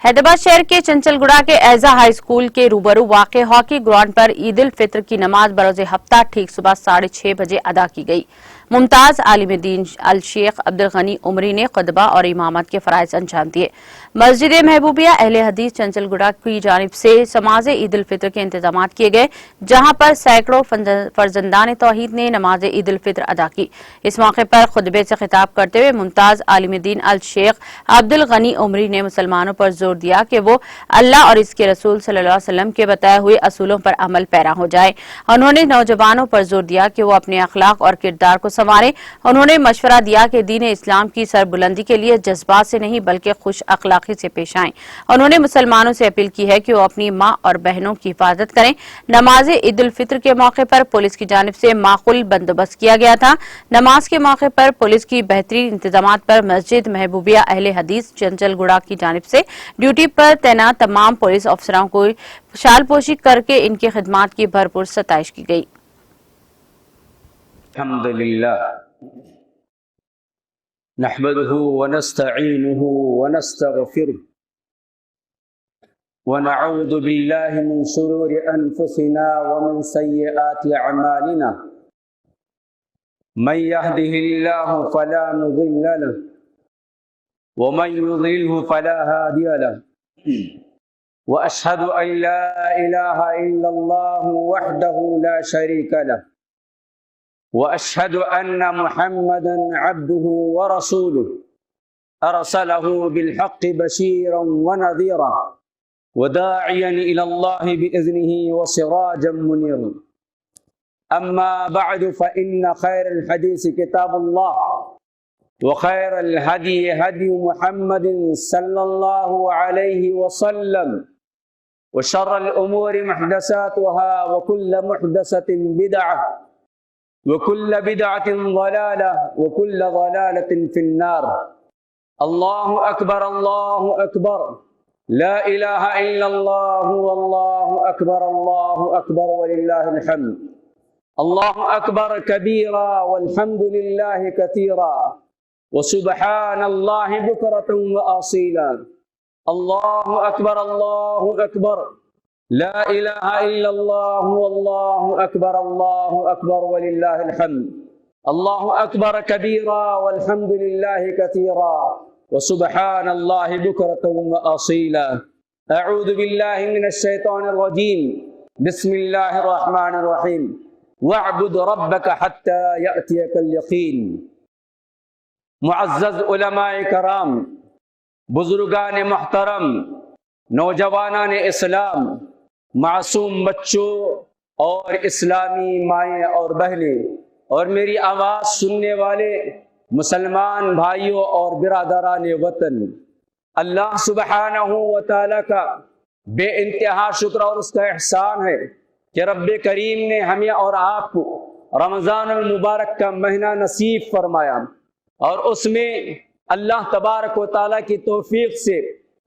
हैदराबाद शहर के चंचलगुड़ा के एजा हाई स्कूल के रूबरू वाक़ हॉकी ग्राउंड पर ईद उल फित्र की नमाज बरोज़ हफ्ता ठीक सुबह 6:30 बजे अदा की गई। मुमताज आलिम दीन अल शेख अब्दुल गनी उमरी ने खुतबा और इमामत के फराइज अंजाम दिए। मस्जिद महबूबिया अहले हदीस चंचलगुड़ा की जानिब से समाज ईद उल फित्र के इंतजाम किए गए, जहां पर सैकड़ों फर्जंदान तौहीद ने नमाज ईद उल फित्र अदा की। इस मौके पर खुतबे से खिताब करते हुए मुमताज आलिम दीन अल शेख अब्दुल गनी उमरी ने मुसलमानों पर जोर दिया कि वो अल्लाह और इसके रसूल सल्लल्लाहु अलैहि वसल्लम के बताए हुए असूलों पर अमल पैरा हो जाए। उन्होंने नौजवानों पर जोर दिया कि वो अपने अखलाक और किरदार को संवारें। उन्होंने मशवरा दिया कि दीन इस्लाम की सरबुलंदी के लिए जज्बात से नहीं बल्कि खुश अखलाकी से पेश आएं। उन्होंने मुसलमानों से अपील की है कि वो अपनी माँ और बहनों की हिफाजत करें। नमाज ईद उल फित्र के मौके पर पुलिस की जानिब से माकूल बंदोबस्त किया गया था। नमाज के मौके पर पुलिस की बेहतरीन इंतजाम पर मस्जिद महबूबिया अहले हदीस चंचलगुड़ा की जानिब से ड्यूटी पर तैनात तमाम पुलिस अफसरों को शालपोशी करके इनकी खिदमात की भरपूर सताइश की गई। अल्हम्दुलिल्लाह नहमदुहु व नस्तईनुहु व नस्तगफिरुह व नऊज़ु बिल्लाहि मिन शुरूरि अनफुसिना व मिन सय्यिआति अमालिना मन यहदिहिल्लाहु फला मुज़िल्ल लहु व मन युज़लिल्हु फला हादिय लहु व अशहदु अन ला इलाहा इल्लल्लाहु वहदहु ला शरीका लहु वअशहदु अन्न मुहम्मदन अब्दुहु व रसूलुहु अरसलहु बिलहक़्क़ि बशीरन व नज़ीरा व दाइयन इलल्लाहि बिइज़निहि व सिराजन मुनीरा। अम्मा बअदु फ़इन्न खैरल हदीस किताबुल्लाह व खैरल हदी हदी मुहम्मदिन सल्लल्लाहु अलैहि वसल्लम व शर्रल उमूरि मुहदसातुहा व कुल्लु मुहदसतिन बिदअह वकुल्ल बिदअतिन ज़लाला वकुल्ल ज़लालतिन फिन्नार। अल्लाहु अकबर ला इलाहा इल्लल्लाहु वल्लाहु अकबर वलिल्लाहिल हम्द। अल्लाहु अकबर कबीरा वल्हम्दुलिल्लाहि कसीरा व सुब्हानल्लाहि बुक्रतन व असीला। अल्लाहु अकबर ला इलाहा इल्लल्लाहु वल्लाहु अकबर वलिल्लाहिल हम्द। अल्लाहु अकबर कबीरा वल्हम्दुलिल्लाहि कसीरा व सुब्हानल्लाहि बुक्रतन व असीला। अऊज़ु बिल्लाहि मिनश शैतानिर रजीम। बिस्मिल्लाहिर रहमानिर रहीम। वअब्दुद रब्बक हत्ता यअतियकल यकीन। मुअज़्ज़ज़ उलमाए कराम, बुजुर्गान मुहतरम, नौजवानान इस्लाम, मासूम बच्चों और इस्लामी माएँ और बहनें और मेरी आवाज़ सुनने वाले मुसलमान भाइयों और बिरादरान वतन, अल्लाह सुब्हानहू व तआला का बेइंतहा शुक्र और उसका एहसान है कि रब्बे करीम ने हमें और आपको रमज़ानुल मुबारक का महीना नसीब फरमाया और उसमें अल्लाह तबारक व तआला की तौफीक से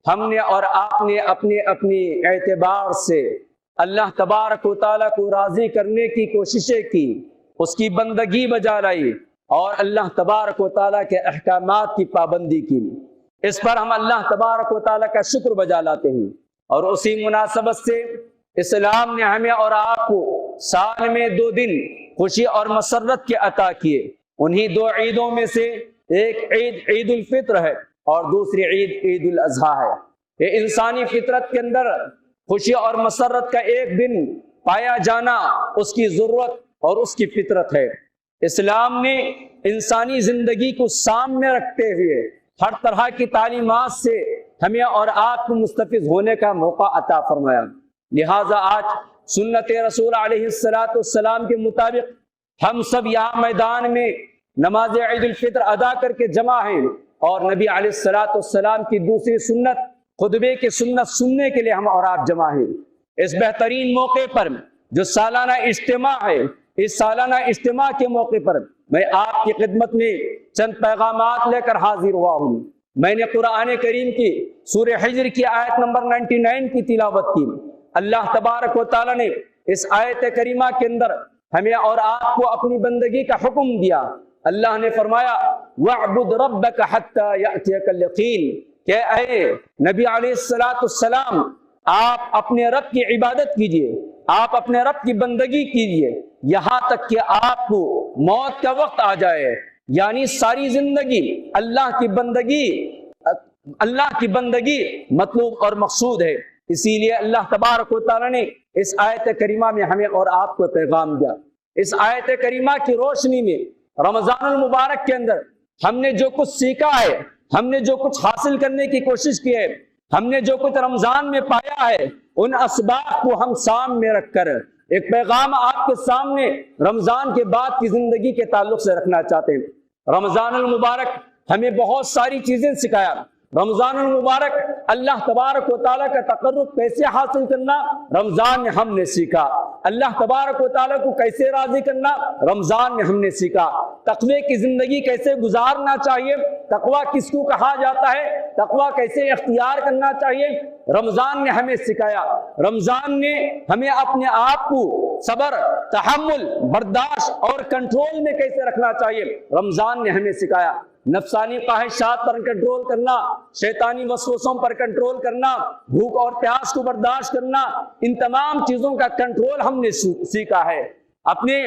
हमने और आपने अपने अपने एतबार से अल्लाह तबारक व तआला को राज़ी करने की कोशिशें की, उसकी बंदगी बजा लाई और अल्लाह तबारक व तआला के अहकामात की पाबंदी की। इस पर हम अल्लाह तबारक व तआला का शुक्र बजा लाते हैं और उसी मुनासबत से इस्लाम ने हमें और आपको साल में 2 दिन खुशी और मसरत के अता किए। उन्हीं 2 ईदों में से एक ईद ईद उल फित्र है और दूसरी ईद ईद उल अज़हा है। ये इंसानी फितरत के अंदर खुशी और मसरत का एक दिन पाया जाना उसकी जरूरत और उसकी फितरत है। इस्लाम ने इंसानी जिंदगी को सामने रखते हुए हर तरह की तालीमात से हमें और आपको मुस्तफिज होने का मौका अता फरमाया। लिहाजा आज सुन्नत रसूल अलैहिस्सलाम के मुताबिक हम सब यहाँ मैदान में नमाज ईद उल फित्र अदा करके जमा हैं और नबी अलैहिस्सलाम की दूसरी सुन्नत खुतबे की सुन्नत सुनने के लिए हम और आप जमा हैं। इस बेहतरीन मौके पर जो सालाना इज्तिमा है, इस सालाना इज्तिमा के मौके पर मैं आपकी खिदमत में चंद पैगामात लेकर हाजिर हुआ हूँ। मैंने कुरान करीम की सूरह हिज्र की आयत नंबर 99 की तिलावत की। अल्लाह तबारक व तआला ने इस आयत करीमा के अंदर हमें और आपको अपनी बंदगी का हुक्म दिया। अल्लाह ने फरमाया वअब्दुद रब्बक हत्ता यअतियकल यकीन, कि ऐ नबी अलैहिस्सलाम, आप अपने रब की इबादत कीजिए, आप अपने रब की बंदगी कीजिए, यहां तक कि आपको मौत का वक्त आ जाए। यानी सारी जिंदगी अल्लाह की बंदगी मतलूब और मकसूद है। इसीलिए अल्लाह तबारक व तआला ने इस आयत करीमा में हमें और आपको पैगाम दिया। इस आयत करीमा की रोशनी में रमजानुल मुबारक के अंदर हमने जो कुछ सीखा है, हमने जो कुछ हासिल करने की कोशिश की है, हमने जो कुछ रमजान में पाया है, उन असबाब को हम सामने रखकर एक पैगाम आपके सामने रमजान के बाद की जिंदगी के ताल्लुक से रखना चाहते हैं। रमजानुल मुबारक हमें बहुत सारी चीजें सिखाया। रमजानुल मुबारक अल्लाह तबारक व तआला का तकर्रुब कैसे हासिल करना रमजान में हमने सीखा। अल्लाह तबारक व तआला को कैसे राजी करना रमजान में हमने सीखा। तकवे की जिंदगी कैसे गुजारना चाहिए, तकवा किसको कहा जाता है, तकवा कैसे इख्तियार करना चाहिए, रमजान ने हमें सिखाया। रमजान ने हमें अपने आप को सबर, तहम्मुल, बर्दाश्त और कंट्रोल में कैसे रखना चाहिए रमजान ने हमें सिखाया। नफ्सानी ख्वाहिशात पर कंट्रोल करना, शैतानी वसवसों पर कंट्रोल करना, भूख और प्यास को बर्दाश्त करना, इन तमाम चीजों का कंट्रोल हमने सीखा है। अपने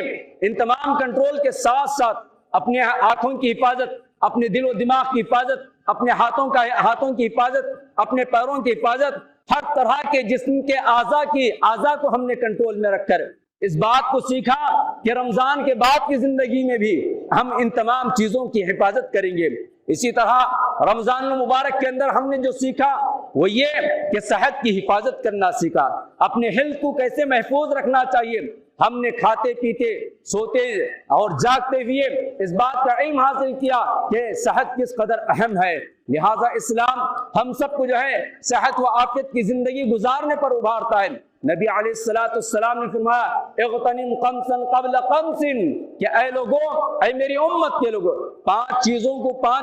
इन तमाम कंट्रोल के साथ साथ अपने आंखों की हिफाजत, अपने दिल और दिमाग की हिफाजत, अपने हाथों की हिफाजत, अपने पैरों की हिफाजत, हर तरह के जिस्म के आज़ा को हमने कंट्रोल में रखकर इस बात को सीखा कि रमजान के बाद की जिंदगी में भी हम इन तमाम चीजों की हिफाजत करेंगे। इसी तरह रमजान मुबारक के अंदर हमने जो सीखा वो ये कि सेहत की हिफाजत करना सीखा, अपने हेल्थ को कैसे महफूज रखना चाहिए। हमने खाते पीते, सोते और जागते हुए इस बात का इल्म हासिल किया कि सेहत किस कदर अहम है। लिहाजा इस्लाम हम सबको जो है सेहत व आफियत की जिंदगी गुजारने पर उभारता है। नबी अलैहिस्सलाम ने फरमाया, इग़तनिम क़म्सन क़ब्ल क़म्सिन, कि ऐ लोगों, ऐ मेरी उम्मत के लोगों, पांच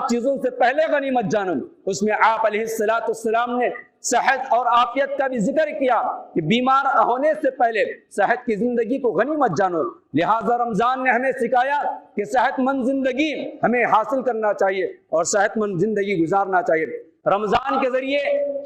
चीजों से पहले गनीमत जानो। उसमें आप अलैहिस्सलाम ने सेहत और आफियत का भी जिक्र किया कि बीमार होने से पहले सेहत की जिंदगी को गनीमत जानो। लिहाजा रमजान ने हमें सिखाया कि सेहतमंद जिंदगी हमें हासिल करना चाहिए और सेहतमंद जिंदगी गुजारना चाहिए। रमजान के जरिए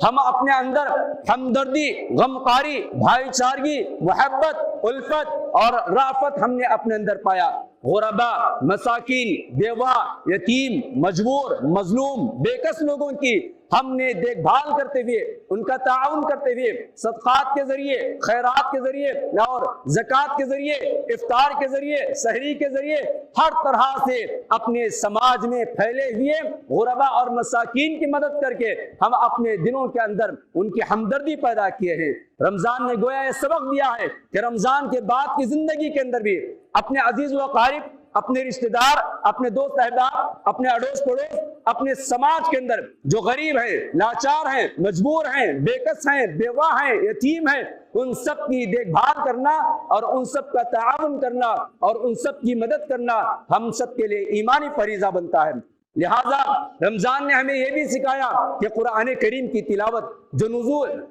हम अपने अंदर हमदर्दी, गमकारी, भाईचारगी, मोहब्बत, उल्फत और राफत हमने अपने अंदर पाया। गुरबा, मसाकीन, बेवा, यतीम, मजबूर, मजलूम, बेकस लोगों की हमने देखभाल करते हुए, उनका ताउन करते हुए, सदकात के जरिए, खैरात के जरिए और ज़कात के जरिए, इफ्तार के जरिए, सहरी के जरिए हर तरह से अपने समाज में फैले हुए गुरबा और मसाकीन की मदद करके हम अपने दिलों के अंदर उनकी हमदर्दी पैदा किए हैं। रमजान ने गोया ये सबक दिया है कि रमजान के बाद की जिंदगी के अंदर भी अपने अजीज व कारिब, अपने रिश्तेदार, अपने दोस्त अहबाब, अपने अड़ोस पड़ोस, अपने समाज के अंदर जो गरीब हैं, लाचार हैं, मजबूर हैं, बेकस हैं, बेवा हैं, यतीम हैं, उन सब की देखभाल करना और उन सब का ताउन करना और उन सब की मदद करना हम सब के लिए ईमानी फरीजा बनता है। लिहाजा रमजान ने हमें यह भी सिखाया कि कुरान करीम की तिलावत, जो नुज़ूल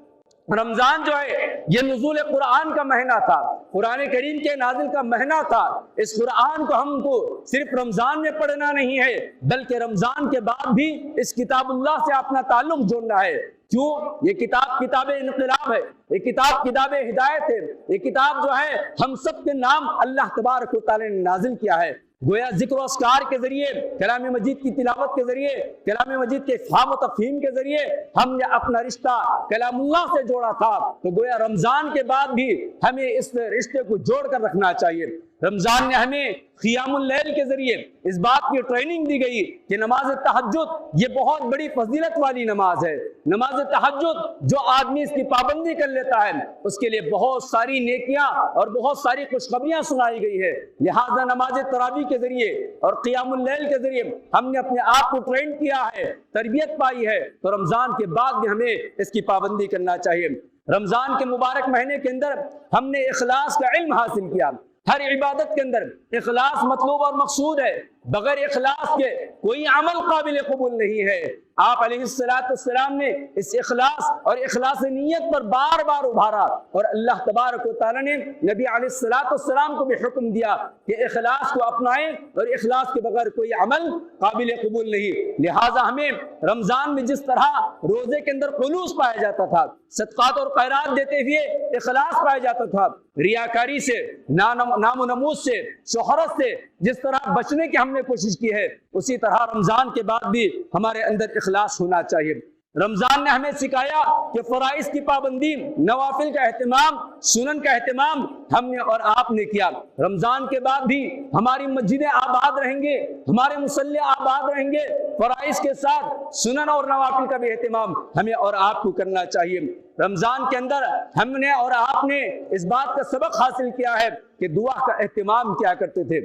रमजान जो है ये नुज़ूल कुरान का महीना था, कुरान करीम के नाजिल का महीना था। इस कुरान को हमको सिर्फ रमजान में पढ़ना नहीं है, बल्कि रमजान के बाद भी इस किताबुल्लाह से अपना ताल्लुक जोड़ना है। क्यों? ये किताब इनक़िलाब है, ये किताब हिदायत है, ये किताब जो है हम सब के नाम अल्लाह तबारक व तआला ने नाजिल किया है। गोया जिक्र और अस्कार के जरिए, कलाम मजीद की तिलावत के जरिए, कलाम मजीद के फ़ाहम व तफ़हीम के जरिए हमने अपना रिश्ता कलामुल्लाह से जोड़ा था। तो गोया रमजान के बाद भी हमें इस रिश्ते को जोड़ कर रखना चाहिए। रमजान ने हमें क़ियामुल लैल के जरिए इस बात की ट्रेनिंग दी गई कि नमाज तहज्जुद ये बहुत बड़ी फजीलत वाली नमाज है। नमाज तहज्जुद जो आदमी इसकी पाबंदी कर लेता है उसके लिए बहुत सारी नेकियां और बहुत सारी खुशखबरियां सुनाई गई है। लिहाजा नमाज तरावी के जरिए और क़ियामुल लैल के जरिए हमने अपने आप को ट्रेन किया है, तरबियत पाई है, तो रमजान के बाद भी हमें इसकी पाबंदी करना चाहिए। रमजान के मुबारक महीने के अंदर हमने इखलास का इल्म हासिल किया। हर इबादत के अंदर इखलास मतलूब और मकसूद है। बगैर इखलास के कोई अमल काबिल कबूल नहीं है। आप अलैहिस्सलाम ने इस इखलास और इखलास नीयत पर बार बार उभारा और अल्लाह तबारक व तआला ने नबी अलैहिस्सलाम को भी हुक्म दिया कि इखलास को अपनाएं और इखलास के बगैर कोई अमल काबिल कबूल नहीं। लिहाजा हमें रमजान में जिस तरह रोजे के अंदर खुलूस पाया जाता था, सदकात और खैरात देते हुए इखलास पाया जाता था, रियाकारी से, नामो नमूज से, शोहरत से जिस तरह बचने की हमने कोशिश की है, उसी तरह रमजान के बाद भी हमारे अंदर इखलास होना चाहिए। रमजान ने हमें सिखाया कि फराइज की पाबंदी, नवाफिल का एहतमाम, सुनन का एहतमाम हमने और आपने किया। रमजान के बाद भी हमारी मस्जिदें आबाद रहेंगे, हमारे मुसल्ले आबाद रहेंगे। फराइज के साथ सुनन और नवाफिल का भी एहतमाम हमें और आपको करना चाहिए। रमजान के अंदर हमने और आपने इस बात का सबक हासिल किया है कि दुआ का एहतमाम क्या करते थे।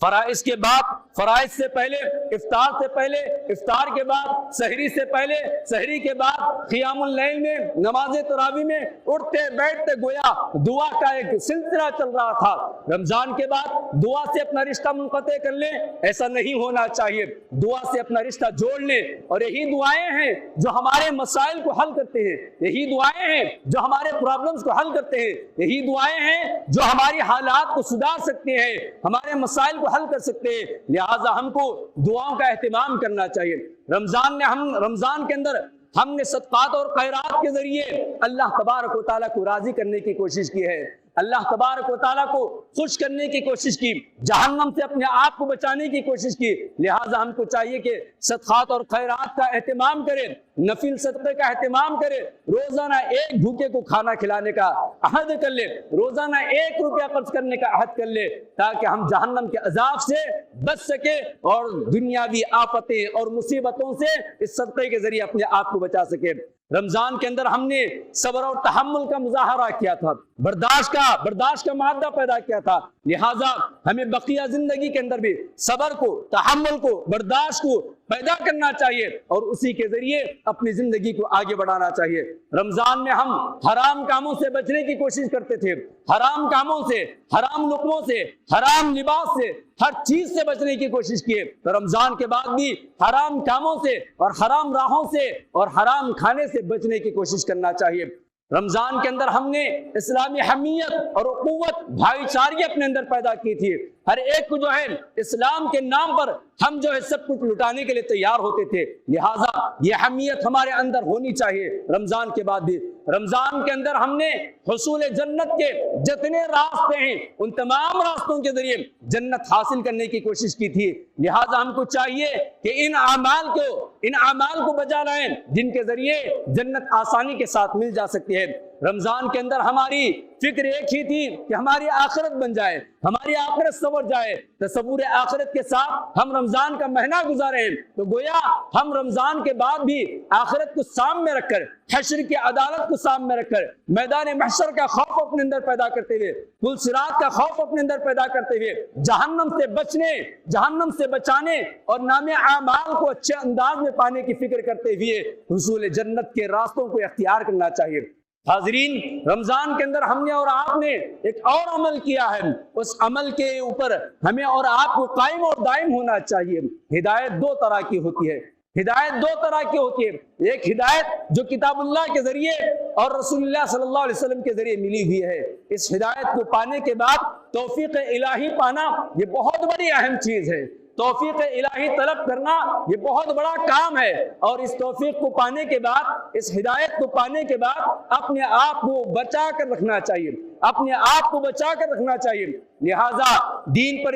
फराइज के बाद, फराइज से पहले, इफ्तार से पहले, इफ्तार के बाद, सहरी से पहले, सहरी के बाद, क़ियामुल लैल में, नमाज तरावी में उठते बैठते गोया दुआ का एक सिलसिला चल रहा था। रमजान के बाद दुआ से अपना रिश्ता मुनक़ते कर लें, ऐसा नहीं होना चाहिए। दुआ से अपना रिश्ता जोड़ लें और यही दुआएं हैं जो हमारे मसाइल को हल करते हैं, यही दुआएं हैं जो हमारे प्रॉब्लम्स को हल करते हैं, यही दुआएं हैं जो हमारी हालात को सुधार सकते हैं, हमारे मसाइल हल कर सकते हैं। लिहाजा हमको दुआओं का एहतमाम करना चाहिए। रमजान के अंदर हमने सदकात और खैरात के जरिए अल्लाह तबारक व तआला को राजी करने की कोशिश की है, अल्लाह तबारक व तआला को खुश करने की कोशिश की, जहन्नम से अपने आप को बचाने की कोशिश की। लिहाजा हमको चाहिए कि सदकात और खैरात का एहतमाम करें, नफिल सदक़े का एहतमाम करें, रोजाना एक भूखे को खाना खिलाने का अहद कर ले, रोजाना 1 रुपया खर्च करने का अहद कर ले, ताकि हम जहन्नम के अजाब से बच सके और दुनियावी आफतें और मुसीबतों से इस सदक़े के जरिए अपने आप को बचा सके। रमजान के अंदर हमने सब्र और तहम्मुल का मुजाहरा किया था, बर्दाश्त का मादा पैदा किया था। लिहाजा हमें बकिया जिंदगी के अंदर भी सब्र को, तहम्मुल को, बर्दाश्त को पैदा करना चाहिए और उसी के जरिए अपनी जिंदगी को आगे बढ़ाना चाहिए। रमजान में हम हराम कामों से बचने की कोशिश करते थे, हराम कामों से, हराम लुक़मों से, हराम लिबास से, हर चीज से बचने की कोशिश किए। तो रमजान के बाद भी हराम कामों से और हराम राहों से और हराम खाने से बचने की कोशिश करना चाहिए। रमजान के अंदर हमने इस्लामी हमीयत और उख़्वत, भाईचारे अपने अंदर पैदा की थी। हर एक को जो है इस्लाम के नाम पर हम जो है सब कुछ लुटाने के लिए तैयार होते थे। लिहाजा ये हमीयत हमारे अंदर होनी चाहिए। रमजान के बाद भी रमजान के अंदर हमने हुसूल जन्नत के जितने रास्ते हैं उन तमाम रास्तों के जरिए जन्नत हासिल करने की कोशिश की थी। लिहाजा हमको चाहिए कि इन अमाल को बजा लाएं जिनके जरिए जन्नत आसानी के साथ मिल जा सकती है। रमजान के अंदर हमारी फिक्र एक ही थी कि हमारी आखिरत बन जाए, हमारी आखिरत संवर जाए। तसव्वुर आखिरत के साथ हम रमजान का महीना गुजारे, तो गोया हम रमजान के बाद भी आखिरत को सामने रखकर, हश्र की अदालत को सामने रखकर, मैदान महशर का खौफ अपने अंदर पैदा करते हुए, पुल सिरात का खौफ अपने अंदर पैदा करते हुए, जहन्नम से बचने, जहन्नम से बचाने और नामे आमाल को अच्छे अंदाज में पाने की फिक्र करते हुए हुसूल जन्नत के रास्तों को इख्तियार करना चाहिए। हाज़रीन, रमजान के अंदर हमने और आपने एक और अमल किया है, उस अमल के ऊपर हमें और आपको कायम और दायम होना चाहिए। हिदायत 2 तरह की होती है, हिदायत 2 तरह की होती है। एक हिदायत जो किताबुल्लाह के जरिए और रसूलुल्लाह सल्लल्लाहु अलैहि वसल्लम के जरिए मिली हुई है। इस हिदायत को पाने के बाद तौफीक इलाही पाना ये बहुत बड़ी अहम चीज है। तौफीक इलाही तलब करना ये बहुत बड़ा काम है और इस तौफीक को पाने के बाद, इस हिदायत को पाने के बाद अपने आप को बचा कर रखना चाहिए, अपने आप को बचा कर रखना चाहिए। लिहाजा दीन पर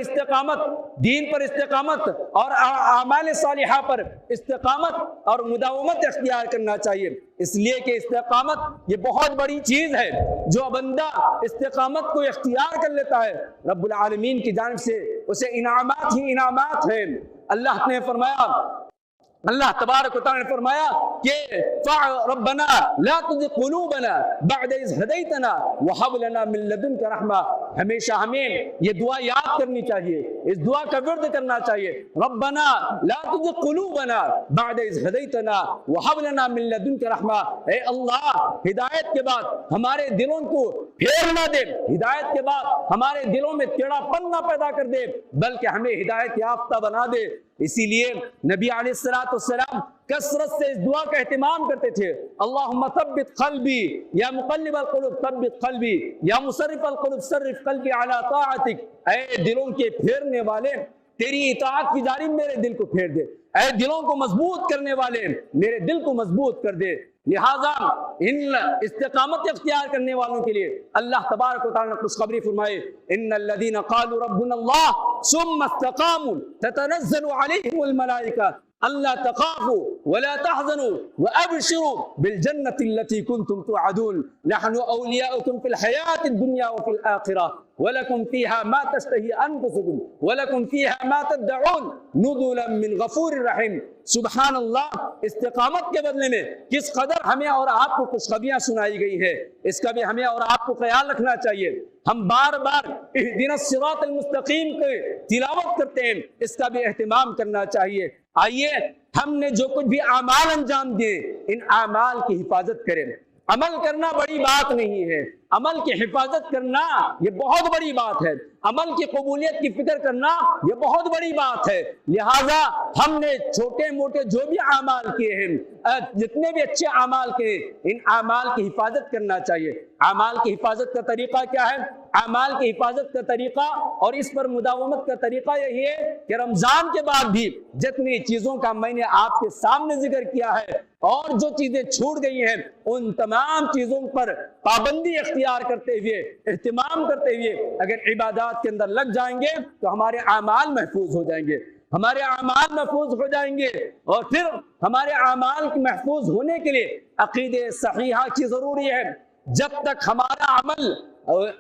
इस्तिकामत और आमाल सालिहा पर इस्तिकामत और मुदावमत इख्तियार करना चाहिए। इसलिए कि इस्तिकामत ये बहुत बड़ी चीज है। जो बंदा इस्तिकामत को इख्तियार कर लेता है, रब्बुल आलमीन की जानिब से उसे इनामात ही इनामात है। अल्लाह ने फरमाया, अल्लाह तबारक व तआला ने फरमाया कि रब्बना ला तुज़िग़ क़ुलूबना बअद इज़ हदैतना व हब लना मिन लदुनका रहमा हमेशा हमें ये दुआ याद करनी चाहिए, इस दुआ का विर्द करना चाहिए। रब्बना ला तुज़िग़ क़ुलूबना बअद इज़ हदैतना व हब लना मिन लदुनका रहमा। ए अल्लाह, हिदायत के बाद हमारे दिलों को फेर ना दे, हिदायत के बाद हमारे दिलों में टेढ़ापन ना पैदा कर दे, बल्कि हमें हिदायत याफ्ता बना दे। इसीलिए नबी अलैहिस्सलातु वस्सलाम कसरत से इस दुआ का एहतिमाम करते थे। अल्लाहुम्मा सब्बित क़ल्बी या मुक़ल्लिबल क़ुलूब सब्बित क़ल्बी या मुसर्रिफ़ल क़ुलूब सर्रिफ़ क़ल्बी अला ताअतिक। ऐ दिलों के फेरने वाले, तेरी इताअत की जानिब मेरे दिल को फेर दे। ऐ दिलों को मजबूत करने वाले, मेरे दिल को मजबूत कर दे। लिहाजा इन इस्तिकामत इख्तियार करने वालों के लिए अल्लाह तबारक व तआला ने खुशखबरी फरमाई, इन्नल लज़ीना क़ालू रब्बुनल्लाह सुम्मा इस्तक़ामू ततनज़्ज़लु अलैहिमुल मलाइका अल्ला तख़ाफ़ू वला तहज़नू व अबशिरू बिल जन्नति अल्लती कुन्तुम तुअदून नहनु औलियाउकुम फिल हयातिद दुनिया व फिल आखिरह व लकुम फ़ीहा मा तश्तही अनफुसुकुम व लकुम फ़ीहा मा तदऊन नुज़ुलन मिन गफूरिर रहीम। सुभान अल्लाह, इस्तिकामत के बदले में किस कदर हमें और आपको खुशखबरियां सुनाई गई है, इसका भी हमें और आपको ख्याल रखना चाहिए। हम बार बार इहदिनस सिरातल मुस्तकीम की तिलावत करते हैं, इसका भी एहतिमाम करना चाहिए। आइए, हमने जो कुछ भी आमाल अंजाम दिए, इन आमाल की हिफाजत करें। अमल करना बड़ी बात नहीं है, अमल की हिफाजत करना ये बहुत बड़ी बात है। अमल की कबूलियत की फिक्र करना ये बहुत बड़ी बात है। लिहाजा हमने छोटे मोटे जो भी आमाल किए हैं, जितने भी अच्छे आमाल किए, इन आमाल की हिफाजत करना चाहिए। आमाल की हिफाजत का तरीका क्या है? आमाल की हिफाजत का तरीका और इस पर मुदावमत का तरीका यही है कि रमजान के बाद भी जितनी चीजों का मैंने आपके सामने जिक्र किया है और जो चीजें छूट गई हैं, उन तमाम चीजों पर पाबंदी इख्तियार करते हुए, एहतिमाम करते हुए अगर इबादत के अंदर लग जाएंगे तो हमारे आमाल महफूज हो जाएंगे, हमारे आमाल महफूज हो जाएंगे। और फिर हमारे आमाल महफूज होने के लिए अकीदे सहीहा की जरूरी है। जब तक हमारा अमल,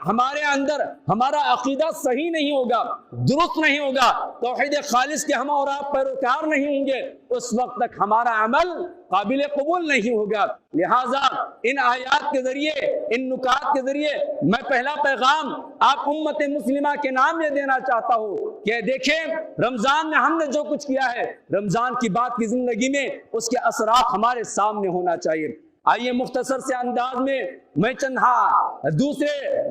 हमारे अंदर हमारा अकीदा सही नहीं होगा, दुरुस्त नहीं होगा, तौहीद खालिस के हम और आप पैरोकार नहीं होंगे, उस वक्त तक हमारा अमल काबिल कबूल नहीं होगा। लिहाजा इन आयात के जरिए, इन नुकात के जरिए मैं पहला पैगाम आप उम्मत मुस्लिमा के नाम ये देना चाहता हूँ कि देखें, रमजान में हमने जो कुछ किया है, रमजान की बात की जिंदगी में उसके असरात हमारे सामने होना चाहिए। आइए, मुख्तसर से अंदाज में मैं चंद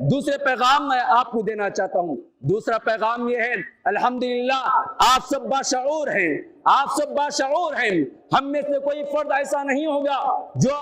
दूसरे पैगाम मैं आपको देना चाहता हूँ। दूसरा पैगाम ये है, अल्हम्दुलिल्लाह आप सब बाशऊर हैं, आप सब बाशऊर हैं। हम में से कोई फर्द ऐसा नहीं होगा जो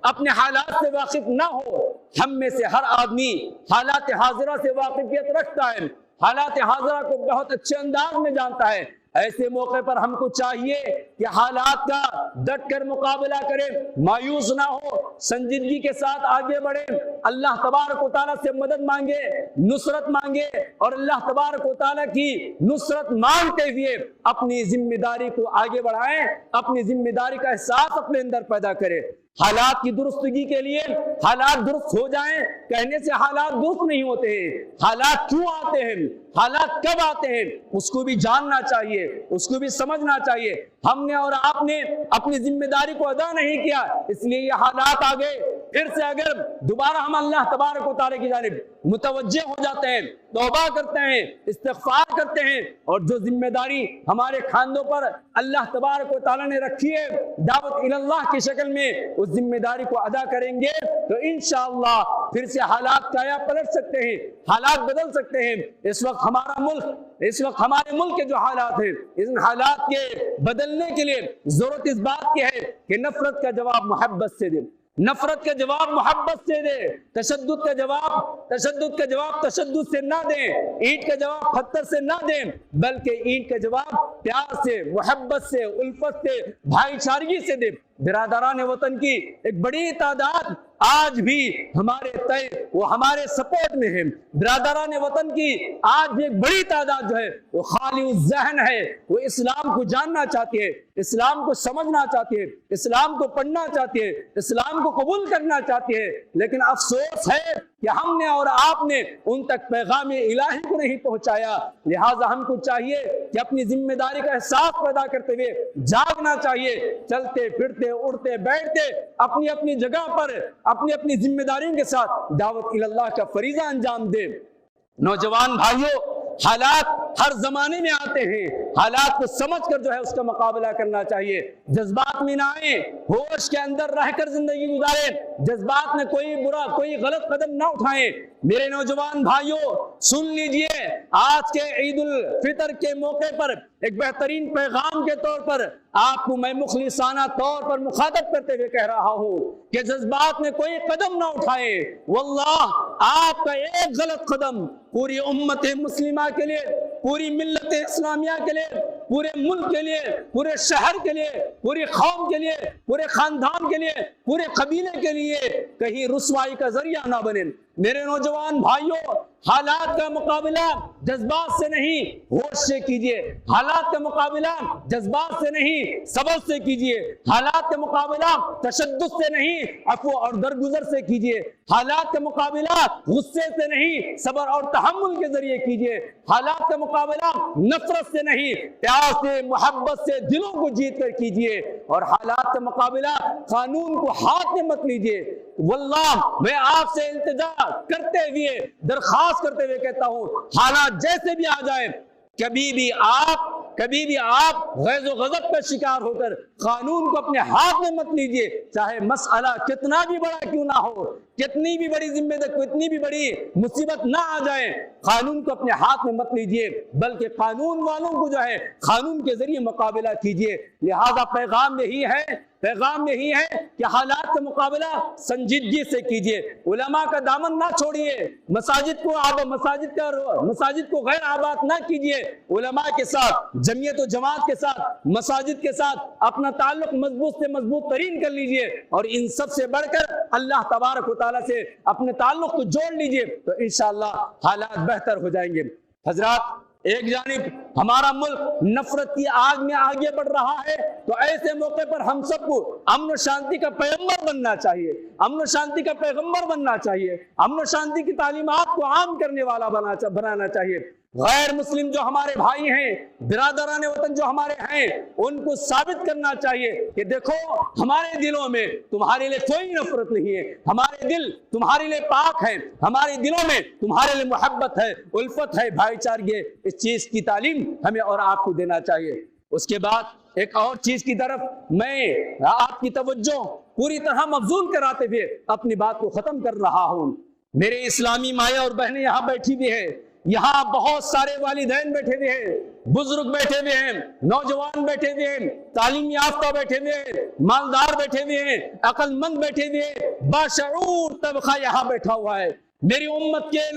अपने हालात से वाकिफ ना हो। हम में से हर आदमी हालात हाजिरा से वाकिफियत रखता है, हालात हाजिरा को बहुत अच्छे अंदाज में जानता है। ऐसे मौके पर हमको चाहिए कि हालात का डट कर मुकाबला करें, मायूस ना हो, संजीदगी के साथ आगे बढ़े, अल्लाह तबारक व तआला से मदद मांगे, नुसरत मांगे और अल्लाह तबारक व तआला की नुसरत मांगते हुए अपनी जिम्मेदारी को आगे बढ़ाएं, अपनी जिम्मेदारी का एहसास अपने अंदर पैदा करें। हालात की दुरुस्तगी के लिए हालात दुरुस्त हो जाएं कहने से हालात दुरुस्त नहीं होते हैं। हालात क्यों आते हैं, हालात कब आते हैं, उसको भी जानना चाहिए, उसको भी समझना चाहिए। हमने और आपने अपनी जिम्मेदारी को अदा नहीं किया, इसलिए ये हालात आ गए। फिर से अगर दोबारा हम अल्लाह तबारक व तआला की जानिब मुतवज्जे हो जाते हैं, तौबा करते हैं, इस्तिग़फ़ार करते हैं और जो जिम्मेदारी हमारे खानों पर अल्लाह तबारक व तआला ने रखी है दावत इलल्लाह की शक्ल में, उस जिम्मेदारी को अदा करेंगे तो इंशाअल्लाह फिर से हालात काया पलट सकते हैं, हालात बदल सकते हैं। इस वक्त हमारे मुल्क के जो हालात हैं, इन हालात के बदलने के लिए जरूरत इस बात की है कि नफरत का जवाब मोहब्बत से दे, नफरत का जवाब मोहब्बत से दे, तशद्दुद का जवाब तशद्दुद से ना दें, ईंट का जवाब पत्थर से ना दें, बल्कि ईंट का जवाब प्यार से, मोहब्बत से, उल्फत से, भाईचारगी से दें। बिरादरान वतन की एक बड़ी तादाद आज भी हमारे सपोर्ट में है। बिरादरान वतन की आज भी एक बड़ी तादाद जो है वो खाली ज़हन है, वो इस्लाम को जानना चाहती है, इस्लाम को समझना चाहती है, इस्लाम को पढ़ना चाहती है, इस्लाम को कबूल करना चाहती है। लेकिन अफसोस है कि हमने और आपने उन तक पैगाम इलाही को नहीं पहुंचाया। लिहाजा हमको चाहिए कि अपनी जिम्मेदारी का एहसास पैदा करते हुए जागना चाहिए। चलते फिरते उड़ते बैठते अपनी अपनी जगह पर अपनी अपनी जिम्मेदारियों के साथ दावत इल्लाह का फरीजा अंजाम दे। नौजवान भाइयों, हालात हर जमाने में आते हैं, हालात को समझकर जो है उसका मुकाबला करना चाहिए। जज्बात में ना आए, होश के अंदर रहकर जिंदगी गुजारें, जज्बात में कोई बुरा कोई गलत कदम ना उठाएं। मेरे नौजवान भाइयों, सुन लीजिए, आज के ईद उल फितर के मौके पर एक बेहतरीन पैगाम के तौर पर आपको मैं मुखलिसाना तौर पर मुखातब करते हुए कह रहा हूं कि जज्बात में कोई कदम ना उठाए। वल्लाह आपका एक गलत कदम पूरी उम्मत मुस्लिमा के लिए, पूरी मिल्लत इस्लामिया के लिए, पूरे मुल्क के लिए, पूरे शहर के लिए, पूरी कौम के लिए, पूरे खानदान के लिए, पूरे कबीले के लिए कहीं रुसवाई का जरिया ना बने। मेरे नौजवान भाइयों, हालात का मुकाबला जज्बात से नहीं होश से कीजिए। हालात का मुकाबला जज्बात से नहीं सब्र से कीजिए। हालात का मुकाबला तशद्दुद से नहीं अफ़्व और दरगुजर से कीजिए। हालात का मुकाबला गुस्से से नहीं सब्र और तहम्मुल के जरिए कीजिए। हालात का मुकाबला नफरत से नहीं प्यार से मोहब्बत से दिलों को जीत कर कीजिए। और हालात का मुकाबला कानून को हाथ में मत लीजिए। वल्लाह मैं आपसे इल्तिजा करते हुए दरखास्त करते हुए कहता हूं, हालात जैसे भी आ जाए, कभी भी आप गैज़ व गज़ब का शिकार होकर कानून को अपने हाथ में मत लीजिए। चाहे मसला कितना भी बड़ा क्यों ना हो, कितनी भी बड़ी जिम्मेदारी, कितनी भी बड़ी मुसीबत ना आ जाए, कानून को अपने हाथ में मत लीजिए, बल्कि कानून वालों को जो है कानून के जरिए मुकाबला कीजिए। लिहाजा पैगाम यही है कि हालात का मुकाबला संजीदगी से कीजिए। उलमा का दामन ना छोड़िए, मसाजिद को गैर आबाद ना कीजिए। उलमा के साथ, जमीयत व जमात के साथ, मसाजिद के साथ अपना ताल्लुक मजबूत से मजबूत तरीन कर लीजिए। और इन सब से बढ़कर अल्लाह तबारक व तआला से अपने ताल्लुक को जोड़ लीजिए, तो इंशाअल्लाह हालात बेहतर हो जाएंगे। हजरात, एक जानिब हमारा मुल्क नफरत की आग में आगे बढ़ रहा है, तो ऐसे मौके पर हम सबको अमन शांति का पैगंबर बनना चाहिए, अमन शांति का पैगंबर बनना चाहिए, अमन शांति की तालीमात को आम करने वाला बनाना चाहिए। गैर मुस्लिम जो हमारे भाई हैं, बिरादरान वतन जो हमारे हैं, उनको साबित करना चाहिए कि देखो हमारे दिलों में तुम्हारे लिए कोई नफरत नहीं है, हमारे दिल तुम्हारे लिए पाक है, हमारे दिलों में तुम्हारे लिए मोहब्बत है, उल्फत है, भाईचारे। इस चीज की तालीम हमें और आपको देना चाहिए। उसके बाद एक और चीज की तरफ मैं आपकी तवज्जो पूरी तरह मबजूल कराते हुए अपनी बात को खत्म कर रहा हूं। मेरे इस्लामी माया और बहनें यहाँ बैठी हुई है, यहाँ बहुत सारे वालिदैन बैठे हुए हैं, बुजुर्ग बैठे हुए हैं, नौजवान बैठे हुए हैं, तालीम याफ्ता बैठे हुए हैं, मालदार बैठे हुए हैं, अक्लमंद बैठे हुए हैं, बाशऊर तबका यहाँ बैठा हुआ है। मेरी उम्मत के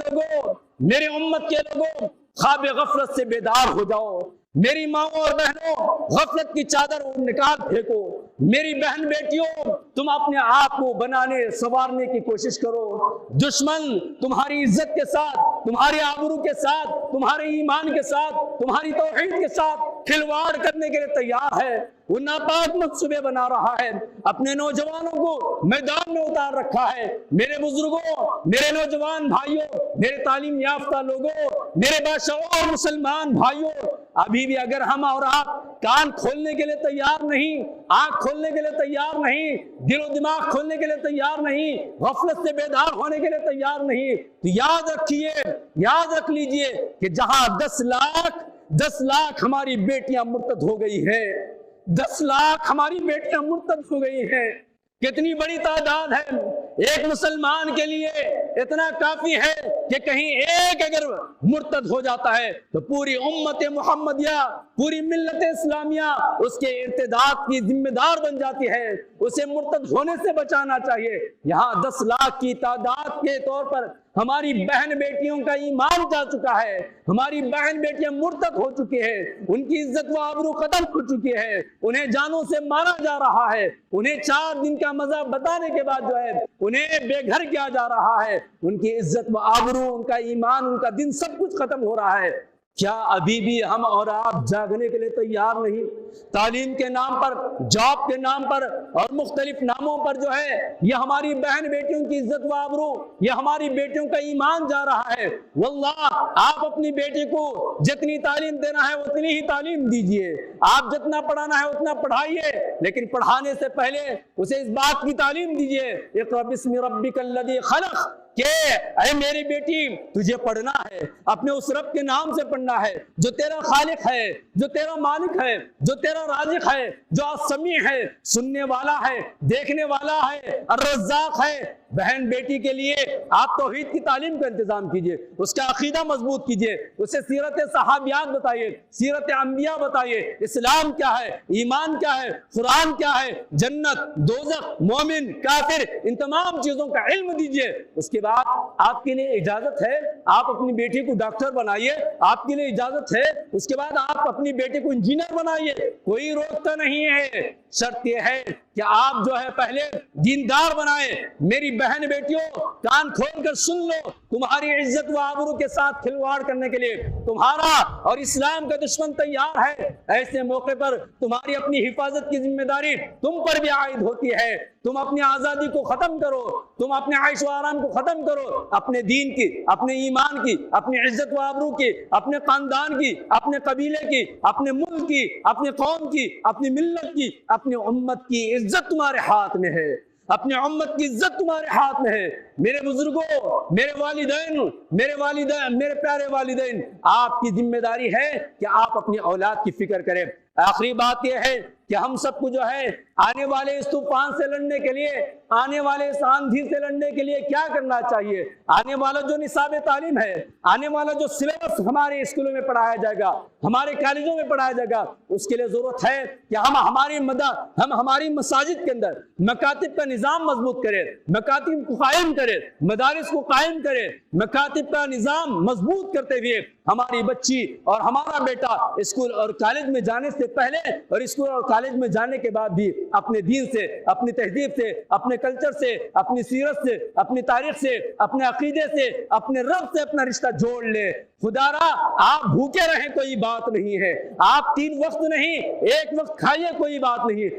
लोगों ख्वाब गफलत से बेदार हो जाओ। मेरी माओ और बहनों, गफलत की चादर निकाल फेंको। मेरी बहन बेटियों, तुम अपने आप को बनाने संवारने की कोशिश करो। दुश्मन तुम्हारी इज्जत के साथ, तुम्हारी आबरू के साथ, तुम्हारे ईमान के साथ, तुम्हारी तौहीद के साथ खिलवाड़ करने के लिए तैयार है। वो नापाक मंसूबे बना रहा है, अपने नौजवानों को मैदान में उतार रखा है। मेरे बुजुर्गों, मेरे नौजवान भाइयों, मेरे तालीम याफ्ता लोगों, मेरे बाशऊर मुसलमान भाइयों, अभी भी अगर हम और आप कान खोलने के लिए तैयार नहीं, आंख खोलने के लिए तैयार नहीं, दिलो दिमाग खोलने के लिए तैयार नहीं, गफलत से बेदार होने के लिए तैयार नहीं, तो याद रख लीजिए कि जहां 10 लाख हमारी बेटियां मुर्तद हो गई है, 10 लाख हमारी बेटियां मुर्तद हो गई हैं। कितनी बड़ी तादाद है। एक मुसलमान के लिए इतना काफी है कि कहीं एक अगर मुर्तद हो जाता है तो पूरी उम्मत मुहम्मदिया, पूरी मिल्लत इस्लामिया उसके इर्तिदाद की जिम्मेदार बन जाती है। उसे मुर्तद होने से बचाना चाहिए। यहाँ 10 लाख की तादाद के तौर पर हमारी बहन बेटियों का ईमान जा चुका है, हमारी बहन बेटियां मुर्तद हो चुकी हैं, उनकी इज्जत व आबरू खत्म हो चुकी है, उन्हें जानों से मारा जा रहा है, उन्हें 4 दिन का मजा बताने के बाद जो है उन्हें बेघर किया जा रहा है, उनकी इज्जत व आबरू, उनका ईमान, उनका दिन सब कुछ खत्म हो रहा है। क्या अभी भी हम और आप जागने के लिए तैयार नहीं? तालीम के नाम पर, जॉब के नाम पर और मुख्तलिफ नामों पर जो है ये हमारी बहन बेटियों की इज्जत व आबरू, ये हमारी बेटियों का ईमान जा रहा है। वल्लाह, आप अपनी बेटी को जितनी तालीम देना है उतनी ही तालीम दीजिए, आप जितना पढ़ाना है उतना पढ़ाइए, लेकिन पढ़ाने से पहले उसे इस बात की तालीम दीजिए, इक़रा बिस्मि रब्बिकल लज़ी खलक़, के अरे मेरी बेटी तुझे पढ़ना है, अपने उस रब के नाम से पढ़ना है जो तेरा खालिक है, जो तेरा मालिक है, जो तेरा राज़िक है, जो असमी है, सुनने वाला है, देखने वाला है, अर्रज़्ज़ाक़ है। बहन बेटी के लिए आप तौहीद की तालीम का इंतजाम कीजिए, उसका अकीदा मजबूत कीजिए, उसे सीरत सहाबियात बताइए, सीरत अंबिया बताइए, इस्लाम क्या है, ईमान क्या है, कुरान क्या है, जन्नत, दोज़ख, मोमिन, काफिर, इन तमाम चीजों का इल्म दीजिए। उसके बाद आपके लिए इजाजत है, आप अपनी बेटी को डॉक्टर बनाइए, आपके लिए इजाजत है, उसके बाद आप अपनी बेटी को इंजीनियर बनाइए, कोई रोकता नहीं है। शर्त यह है कि आप जो है पहले दीनदार बनाए। मेरी बहन बेटियों, कान खोलकर सुन लो, तुम्हारी इज्जत व आबरू के साथ खिलवाड़ करने के लिए तुम्हारा और इस्लाम का दुश्मन तैयार है। ऐसे मौके पर तुम्हारी अपनी हिफाजत की जिम्मेदारी तुम पर भी आयद होती है। तुम अपनी आजादी को खत्म करो, तुम अपने आयश व आराम को खत्म करो, अपने दीन की, अपने ईमान की, अपनी इज्जत व आबरू की, अपने खानदान की, अपने कबीले की, अपने मुल्क की, अपने कौम की, अपनी मिल्लत की, अपनी उम्मत की इज्जत तुम्हारे हाथ में है, अपनी उम्मत की इज्जत तुम्हारे हाथ में है। मेरे बुजुर्गों, मेरे वालिदैन, मेरे प्यारे वालिदैन, आपकी जिम्मेदारी है कि आप अपनी औलाद की फिक्र करें। आखिरी बात यह है कि हम सबको जो है आने वाले इस तूफान से लड़ने के लिए, आने वाले इस आंधी से लड़ने के लिए क्या करना चाहिए? आने वाला जो निसाब तालीम है, आने वाला जो सिलेबस हमारे स्कूलों में पढ़ाया जाएगा, हमारे कॉलेजों में पढ़ाया जाएगा, उसके लिए जरूरत है कि हम हमारी मसाजिद के अंदर मकातिब का निजाम मजबूत करें, मकातिब को कायम करें, मदारिस को कायम करें। मकातिब का निजाम मजबूत करते हुए हमारी बच्ची और हमारा बेटा स्कूल और कॉलेज में जाने से पहले और स्कूल और कॉलेज में जाने के बाद भी अपने दीन से, अपनी तहजीब से, अपने कल्चर से, अपनी सीरत से, अपनी तारीख से, अपने अकीदे से, अपने रब से अपना रिश्ता जोड़ ले। खुदारा, आप भूखे रहें कोई बात नहीं है, आप 3 वक्त नहीं 1 वक्त खाइए कोई बात नहीं,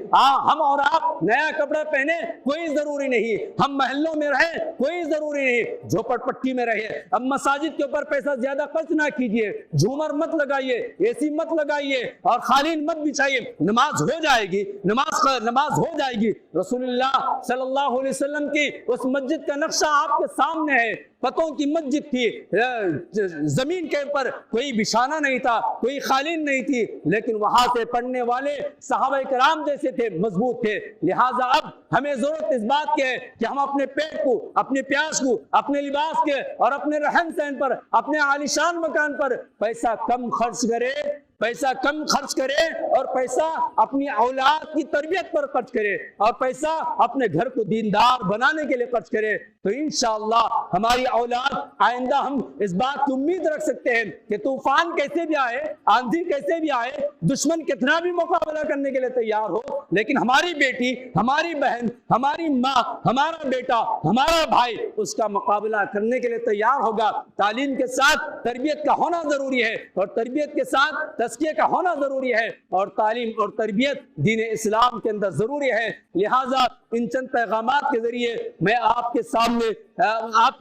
हम और आप नया कपड़ा पहने कोई जरूरी नहीं, हम महल्लों में रहें कोई जरूरी नहीं, झोपड़पट्टी में रहे। अब मसाजिद के ऊपर पैसा ज्यादा खर्च ना कीजिए, झूमर मत लगाइए, एसी मत लगाइए और खालीन मत बिछाइए, नमाज हो जाएगी, नमाज हो जाएगी। रसूलुल्लाह सल्लल्लाहु अलैहि वसल्लम की उस मस्जिद का नक्शा आपके सामने है, पतों की मस्जिद थी, जमीन के ऊपर कोई बिछाना नहीं था, कोई खालीन नहीं थी, लेकिन वहां से पढ़ने वाले सहाबा किराम जैसे थे, मजबूत थे। लिहाजा अब हमें जरूरत इस बात की है कि हम अपने पेट को, अपने प्यास को, अपने लिबास के और अपने रहन सहन पर, अपने आलिशान मकान पर पैसा कम खर्च करें, और पैसा अपनी औलाद की तरबियत पर खर्च करे और पैसा अपने घर को दीनदार बनाने के लिए खर्च करे, तो इंशाअल्लाह हमारी औलाद आइंदा हम इस बात की उम्मीद रख सकते हैं कि तूफान कैसे भी आए, आंधी कैसे भी आए, दुश्मन कितना भी मुकाबला करने के लिए तैयार हो, लेकिन हमारी बेटी, हमारी बहन, हमारी माँ, हमारा बेटा, हमारा भाई उसका मुकाबला करने के लिए तैयार होगा। तालीम के साथ तरबियत का होना जरूरी है और तरबियत के साथ तज़किया का होना जरूरी है और तालीम और तरबियत दीन इस्लाम के अंदर जरूरी है। लिहाजा इन चंद पैगामात के जरिए मैं आपके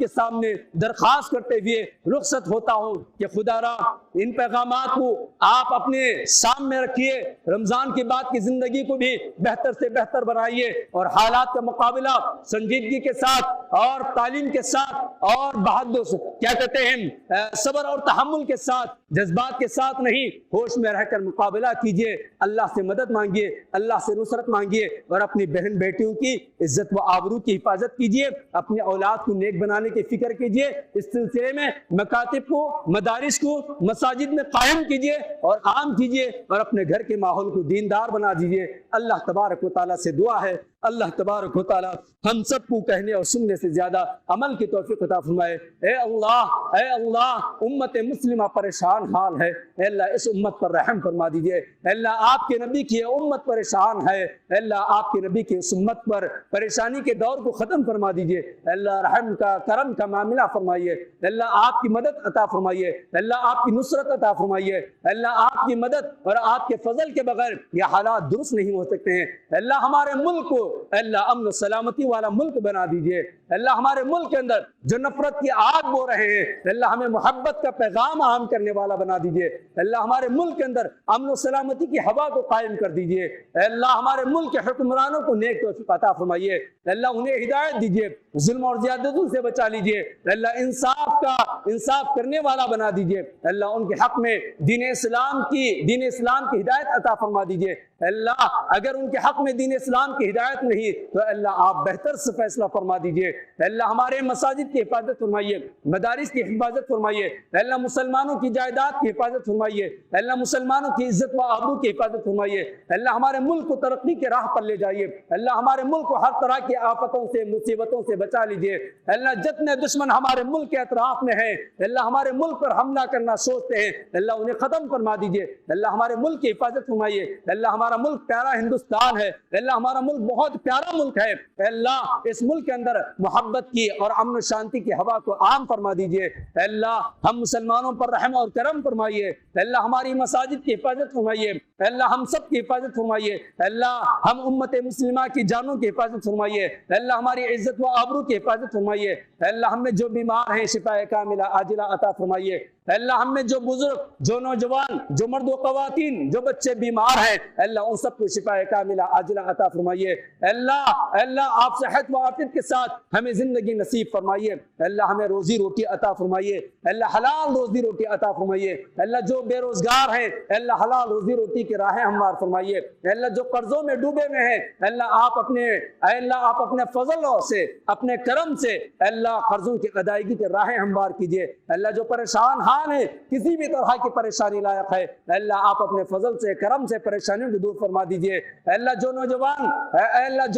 सामने दरख्वास्त करते हुए रुखसत होता हूँ कि खुदारा इन पैगामात को आप अपने सामने रखिए, रमजान के बाद की जिंदगी को भी बेहतर से बेहतर बनाइए और हालात का मुकाबला संजीदगी के साथ और तालीम के साथ और बहादुर क्या कहते हैं सब्र और तहम्मुल के साथ, जज्बात के साथ नहीं, होश में रहकर मुकाबला कीजिए। अल्लाह से मदद मांगिए, अल्लाह से नुसरत मांगिए और अपनी बहन बेटियों की इज्जत व आबरू की हिफाजत कीजिए, अपनी औलाद को नेक बनाने की फिक्र कीजिए। इस सिलसिले में मकातिब को, मदारिस को मसाजिद में कायम कीजिए और आम कीजिए और अपने घर के माहौल को दीनदार बना दीजिए। अल्लाह तबारक व तआला से दुआ है अल्लाह तबारक व तआला हम सबको कहने और सुनने से ज्यादा अमल की तौफीक अता फरमाए। ए अल्लाह उम्मत मुस्लिमा परेशान हाल है, अल्लाह इस उम्मत पर रहम फरमा दीजिए। अल्लाह आपके नबी की उम्मत परेशान है, अल्लाह आपके नबी की इस उम्मत पर परेशानी के दौर को खत्म फरमा दीजिए। अल्लाह रहम का करम का मामला फरमाइए, अल्लाह आपकी मदद अता फरमाइए, अल्लाह आपकी नुसरत अता फरमाइए। अल्लाह आपकी मदद और आपके फजल के बगैर ये हालात दुरुस्त नहीं हो सकते हैं। अल्लाह हमारे मुल्क को अल्लाह अमन सलामती वाला मुल्क बना दीजिए। अल्लाह हमारे मुल्क के अंदर जो नफरत की आग बो रहे हैं, अल्लाह हमें मोहब्बत का पैगाम आम करने वाला बना दीजिए। अल्लाह हमारे मुल्क के अंदर अमन सलामती की हवा को कायम कर दीजिए। अल्लाह हमारे मुल्क के हुक्मरानों को नेक तौफीक अता फरमाइए। अल्लाह उन्हें हिदायत दीजिए, जुल्म और ज़ियादतों से बचा लीजिए। अल्लाह इंसाफ करने वाला बना दीजिए। अल्लाह उनके हक में दीन इस्लाम की हिदायत अता फरमा दीजिए। अल्लाह अगर उनके हक में दीन इस्लाम की हिदायत नहीं तो अल्लाह आप बेहतर से फैसला फरमा दीजिए। अल्लाह हमारे मसाजिद की हिफाजत फरमाइए, मदारिस की हिफाजत फरमाइए। अल्लाह मुसलमानों की जायदाद की हिफाजत फरमाइए। अल्लाह मुसलमानों की इज्जत व आबरू की हिफाजत फरमाइए। अल्लाह हमारे मुल्क को तरक्की के राह पर ले जाइए। अल्लाह हमारे मुल्क को हर तरह की आफतों से मुसीबतों से बचा लीजिए। अल्लाह जितने दुश्मन हमारे मुल्क के अतराफ में हैं, अल्लाह हमारे मुल्क पर हमला करना सोचते हैं, अल्लाह उन्हें खत्म फरमा दीजिए। अल्लाह हमारे मुल्क की हिफाजत फरमाइए। अल्लाह हमारा मुल्क प्यारा हिंदुस्तान है, अल्लाह हमारा मुल्क बहुत प्यारा मुल्क है। अल्लाह इस मुल्क के अंदर मोहब्बत की और अमन शांति की हवा को आम फरमा दीजिए। अल्लाह हम मुसलमानों पर रहम और करम फरमाइए। अल्लाह हमारी मसाजिद की हिफाजत फरमाइए। अल्लाह हम सब की हिफाजत फरमाइए। अल्लाह हम उम्मत मुस्लिमा की जानों की हिफाजत फरमाइए। अल्लाह हमारी इज्जत व आबरू की हिफाजत फरमाइए। अल्लाह हमें जो बीमार हैं शिफाए कामिला आजिला अता फरमाइए। अल्लाह हमें जो बुजुर्ग, जो नौजवान, जो मर्द व ख़वातीन, जो बच्चे बीमार हैं, अल्लाह उन सबको शिफाए कामिला आजिला अता फरमाइए। अल्लाह आप सेहत व आफियत के साथ हमें जिंदगी नसीब फरमाइए। अल्लाह हमें रोजी रोटी अता फरमाइए। अल्लाह हलाल रोजी रोटी अता फरमाइए। अल्लाह जो बेरोजगार हैं, अल्लाह हलाल रोजी रोटी की राहें हमवार फरमाइए। अल्लाह जो कर्जों में डूबे हुए हैं, अल्लाह आप अपने फजलों से, अपने करम से अल्लाह कर्जों की अदायगी की राहें हमवार कीजिए। अल्लाह जो परेशान है, किसी भी तरह की परेशानी लायक है, अल्लाह आप अपने फजल से, करम से परेशानियों को दूर फरमा दीजिए। अल्लाह जो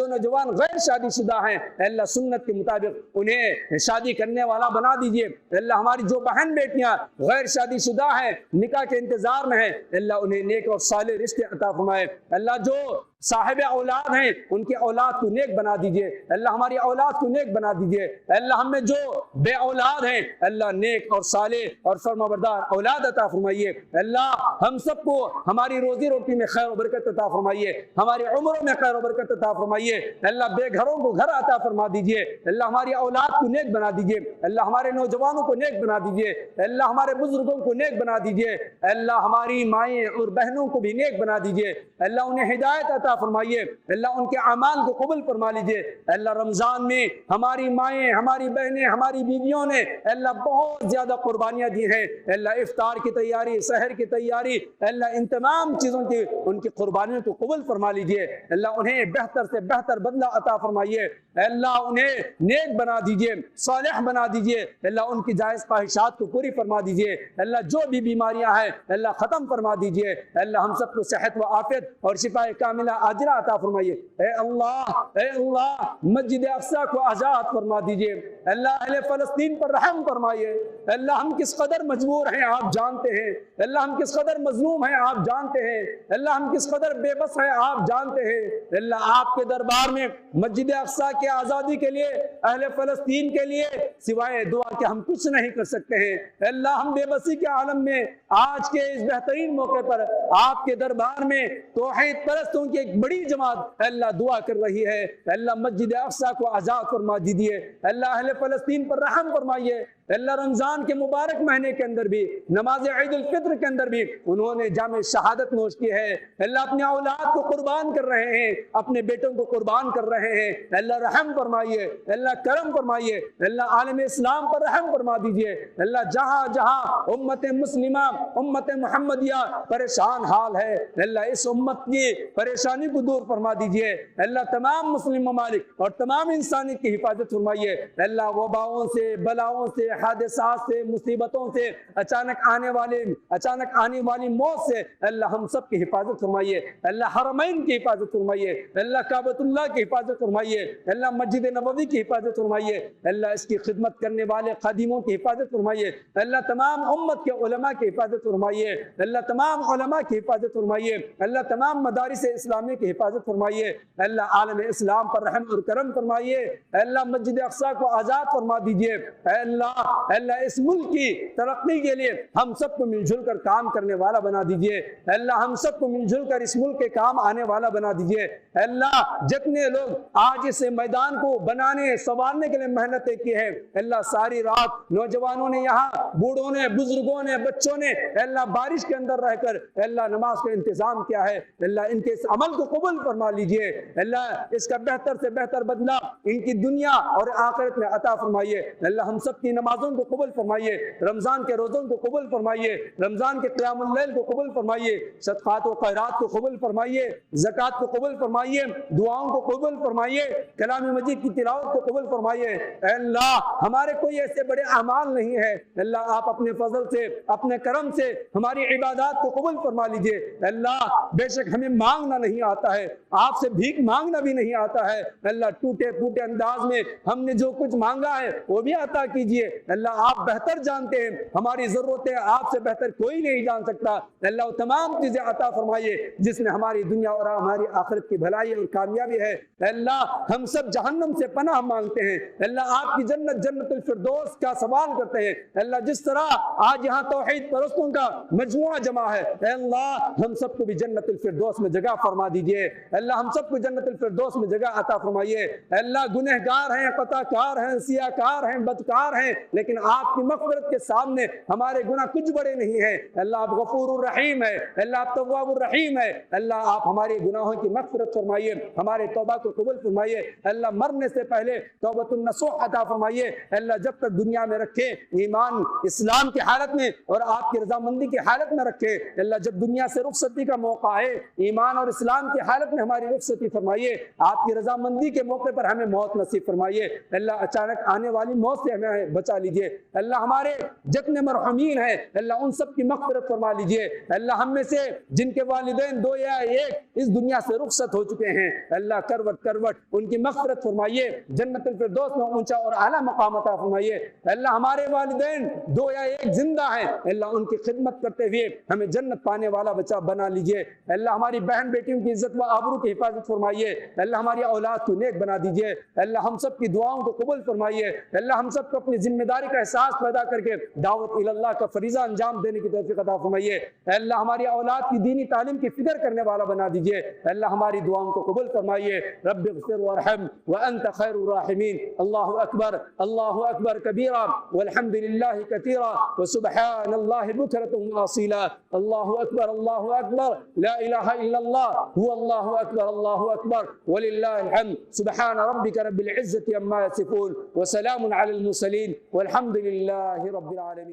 नौजवान गैर शादीशुदा हैं, अल्लाह सुन्नत के मुताबिक उन्हें शादी करने वाला बना दीजिए। अल्लाह हमारी जो बहन बेटियां गैर शादीशुदा हैं, निकाह के इंतजार में हैं, अल्लाह उन्हें नेक और साले रिश्ते अता फरमाए। अल्लाह जो साहिब औलाद हैं, उनके औलाद को नेक बना दीजिए। अल्लाह हमारी औलाद को नेक बना दीजिए। अल्लाह हमें जो बे औलाद हैं, अल्लाह नेक और साले और फरमाबरदार औलाद अता फरमाइए। अल्लाह हम सबको हमारी रोजी रोटी में खैर और बरकत अता फरमाइए, हमारी उम्रों में खैर और बरकत अता फरमाइए। अल्लाह बेघरों को घर अता फरमा दीजिए। अल्लाह हमारी औलाद को नेक बना दीजिए। अल्लाह हमारे नौजवानों को नेक बना दीजिए। अल्लाह हमारे बुजुर्गों को नेक बना दीजिए। अल्लाह हमारी माएँ और बहनों को भी नेक बना दीजिए। अल्लाह उन्हें हिदायत अता फरमाइए। अल्लाह उनके अमाल को कबूल फरमा लीजिए। अल्लाह रमजान में हमारी माएँ, हमारी बहनें, हमारी बीवियों ने अल्लाह बहुत ज्यादा कुर्बानियां दी हैं। अल्लाह इफ्तार की तैयारी, सहर की तैयारी, अल्लाह इन तमाम चीजों की उनकी कुर्बानियों को कबूल फरमा लीजिए। अल्लाह उन्हें बेहतर से बेहतर बदला अता फरमाइए। अल्लाह उन्हें नेक बना दीजिए, सालिह बना दीजिए। अल्लाह उनकी जायज ख्वाहिशात को पूरी फरमा दीजिए। अल्लाह जो भी बीमारियां हैं, अल्लाह खत्म फरमा दीजिए। अल्लाह हम सबको सेहत व आफियत और शिफाए कामिला आजिला अता फरमाइए। ए अल्लाह मस्जिद अक्सा को आजाद फरमा दीजिए। अल्लाह अहले फलस्तीन पर रहम फरमाइए। अल्लाह हम किस कदर मजबूर हैं आप जानते हैं। अल्लाह हम किस कदर मजलूम हैं आप जानते हैं। अल्लाह हम किस कदर बेबस हैं आप जानते हैं। अल्लाह आपके दरबार में मस्जिद अक्सा के आज़ादी के लिए, अहले फलस्तीन के लिए सिवाय दुआ के हम कुछ नहीं कर सकते हैं। अल्लाह हम बेबसी के आलम में आज के इस बेहतरीन मौके पर आपके दरबार में तौहीद परस्तों की एक बड़ी जमात अल्लाह दुआ कर रही है। अल्लाह मस्जिद अक्सा को आज़ाद फरमा दीजिए। अल्लाह अहले फलस्तीन पर रहम फरमाइए। अल्लाह रमजान के मुबारक महीने के अंदर भी, नमाज ईद उल फित्र के अंदर भी उन्होंने जामे शहादत नोश की है। अल्लाह अपने औलाद को कुर्बान कर रहे हैं, अपने बेटों को कुर्बान कर रहे हैं। अल्लाह रहम फरमाइए, अल्लाह करम फरमाइए। अल्लाह आलम इस्लाम पर रहम फरमा दीजिए। अल्लाह जहाँ जहाँ उम्मत मुस्लिमा, उम्मत मुहम्मदिया परेशान हाल है, अल्लाह इस उम्मत की परेशानी को दूर फरमा दीजिए। अल्लाह तमाम मुस्लिम ममालिक और तमाम इंसानियत की हिफाजत फरमाइए। अल्लाह वबाओं से, बलाओं से, हादसात से, मुसीबतों से, अचानक आने वाली मौत से अल्लाह हम सब की हिफाजत फरमाइए। अल्लाह हरमैन की हिफाजत फरमाइए, अल्लाह काबतुल्लाह की हिफाजत फरमाइए, अल्लाह मस्जिद नबवी की हिफाजत फरमाइए, अल्लाह इसकी खिदमत करने वाले खादिमों की हिफाजत फरमाइए, अल्लाह तमाम उम्मत के उलमा की हिफाजत फरमाइए, अल्लाह तमाम उलमा की हिफाजत फरमाइए, अल्लाह तमाम मदारिस इस्लामी की हिफाजत फरमाइए, अल्लाह आलम इस्लाम पर रहम और करम फरमाइए, अल्लाह मस्जिद अक्सा को आज़ाद फरमा दीजिए। अल्लाह इस मुल्क की तरक्की के लिए हम सबको मिलजुल कर काम करने वाला बना दीजिए। अल्लाह हम सबको मिलजुल कर इस मुल्क के काम आने वाला बना दीजिए। अल्लाह जितने लोग आज इस मैदान को बनाने संवारने के लिए मेहनतें की है, अल्लाह सारी रात नौजवानों ने, यहाँ बूढ़ों ने, बुजुर्गों ने, बच्चों ने अल्लाह बारिश के अंदर रहकर अल्लाह नमाज का इंतजाम किया है, अल्लाह इनके इस अमल को कबूल फरमा लीजिए। अल्लाह इसका बेहतर से बेहतर बदला इनकी दुनिया और आखिरत में अता फरमाइए। अल्लाह हम सब की नमाजों को कबूल फरमाइए, रमजान के रोज़ों को कबूल फरमाइए, रमजान के क़यामुल लैल को कबूल फरमाइए, सदक़ात व खैरात को कबूल फरमाइए, ज़कात को कबूल फरमाइए, दुआओं को कबूल फरमाइए, कलाम मजीद की तिलावत को कबूल फरमाइए। अल्लाह हमारे कोई ऐसे बड़े अमाल नहीं है, अल्लाह आप अपने फजल से, अपने करम से हमारी इबादत को कबूल फरमा लीजिए। अल्लाह बेशक हमें मांगना नहीं आता है, आपसे भीख मांगना भी नहीं आता है, अल्लाह टूटे फूटे अंदाज में हमने जो कुछ मांगा है वो भी अता कीजिए। अल्लाह आप बेहतर जानते हैं, हमारी जरूरतें आपसे बेहतर कोई नहीं जान सकता। अल्लाह तमाम चीजें अता फरमाइए जिसमें हमारी दुनिया और हमारी आखिरत की भलाई और कामयाबी है। अल्लाह हम सब जहन्नम से पनाह मांगते हैं, अल्लाह आपकी जन्नत जन्नतुल फिरदौस का सवाल करते हैं। अल्लाह जिस तरह आज यहाँ तौहीद परस्तों का मजमुआ जमा है, अल्लाह हम सबको भी जन्नतुल फिरदौस में जगह फरमा दीजिए। अल्लाह हम सबको जन्नतुल फिरदौस में जगह अता फरमाइए। अल्लाह गुनहगार हैं, क़ताकार हैं, सियाकार हैं, बदकार हैं, लेकिन आपकी मग़फ़िरत के सामने हमारे गुनाह कुछ बड़े नहीं है। अल्लाह आप गफूरुर रहीम है, अल्लाह आप तव्वाबुर रहीम है। अल्लाह आप हमारे गुनाहों की मग़फ़िरत फरमाइए, हमारे तौबा को कबूल फरमाइए। अल्लाह मरने से पहले तौबतुन नसूह अता फरमाइए। अल्लाह जब तक दुनिया में रखे ईमान इस्लाम की हालत में और आपकी रजामंदी की हालत में रखे। अल्लाह जब दुनिया से रुखसती का मौका है, ईमान और इस्लाम की हालत में हमारी रुखसती फरमाइए। आपकी रजामंदी के मौके पर हमें मौत नसीब फरमाइए। अल्लाह अचानक आने वाली मौत से हमें बचा लीजिए। अल्लाह हमारे जितने मरहूमीन हैं, अल्लाह उन सब की मग़फ़िरत फरमा लीजिए। अल्लाह हम में से जिनके वालिदैन दो या एक इस दुनिया से रुखसत हो चुके हैं, अल्लाह करवट करवट उनकी मग़फ़िरत फरमाइए, जन्नतुल फिरदौस में ऊंचा और आला मकाम अता फरमाइए। अल्लाह हमारे वालिदैन दो या एक जिंदा हैं, अल्लाह उनकी खिदमत करते हुए हमें जन्नत पाने वाला बच्चा बना लीजिए। अल्लाह हमारी बहन बेटियों की इज्जत व आबरू की हिफाजत फरमाइए। अल्लाह हमारी औलाद को नेक बना दीजिए। अल्लाह हम सब की दुआओं को कबूल फरमाइए। अल्लाह हम सबको अपनी जिम्मेदारी का एहसास पैदा करके दावत इल्लाह का फरीज़ा अंजाम देने की तौफीक अता फरमाइए। अल्लाह हमारी औलाद की दीनी तालीम की फिक्र करने वाला बना दीजिए। अल्लाह हमारी दुआओं को कबूल फरमाइए। रब्बिग़फिर वरहम व अंत खैरुर राहिमीन। अल्लाहु अकबर कबीरा वल्हम्दुलिल्लाहि कतीरा व सुब्हानल्लाहि बुक्रतुन व असीला। अल्लाहु अकबर ला इलाहा इल्लल्लाह हुवल्लाहु अकबर वलिल्लाहिल हम्द। सुब्हान रब्बिका रब्बिल इज्जति अम्मा यसिफून व सलामुन अलल मुरसलीन वल्हम्दुलिल्लाहि रब्बिल आलमीन।